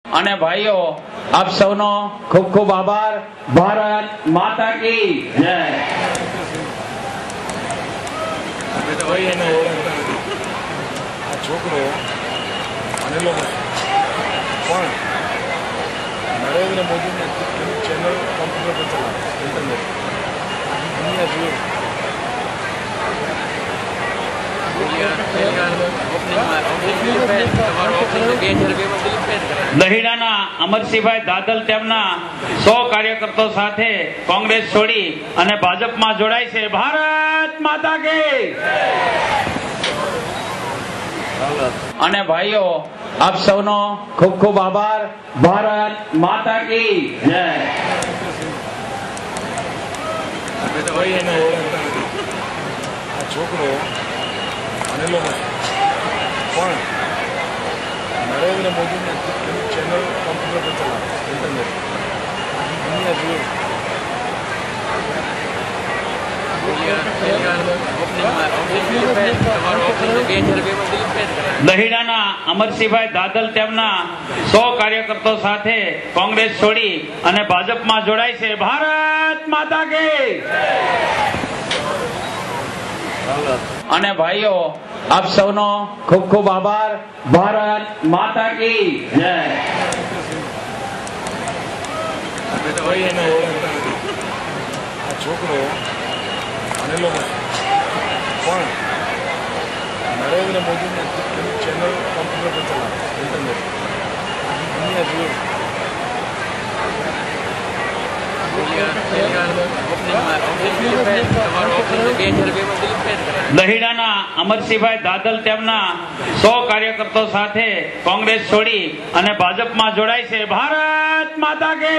અને ભાઈઓ આપ સૌનો ખૂબ ખૂબ આભાર। ભારત માતા की જય। છોકરો ભણેલો નથી પણ નરેન્દ્ર મોદીને ચેનલ કમ્પ્યુટર પર ચલાવે ઇન્ટરનેટ દુનિયા જોઈએ। દહીડાના અમરસિંહભાઈ દાદલ તેમના 100 કાર્યકર્તાઓ સાથે કોંગ્રેસ છોડી અને ભાજપમાં જોડાય છે। ભારત માતા કી। અને ભાઈઓ આપ સૌનો ખૂબ ખૂબ આભાર। ભારત માતા की જય। છોકરો ભણેલો નથી પણ નરેન્દ્ર મોદીને ચેનલ કમ્પ્યુટર પર ચલાવે ઇન્ટરનેટ દુનિયા જોઈએ। દહીડાના અમરસિંહભાઈ દાદલ તેમના 100 કાર્યકર્તાઓ સાથે કોંગ્રેસ છોડી અને ભાજપમાં જોડાય છે। ભારત માતા की। અને ભાઈઓ આપ સૌનો ખૂબ ખૂબ આભાર। ભારત માતા की જય। છોકરો ભણેલો નથી પણ નરેન્દ્ર મોદીને ચેનલ કમ્પ્યુટર પર ચલાવે ઇન્ટરનેટ દુનિયા જોઈએ। દહીડાના અમરસિંહભાઈ દાદલ તેમના 100 કાર્યકર્તાઓ સાથે કોંગ્રેસ છોડી અને ભાજપમાં જોડાય છે। ભારત માતા की।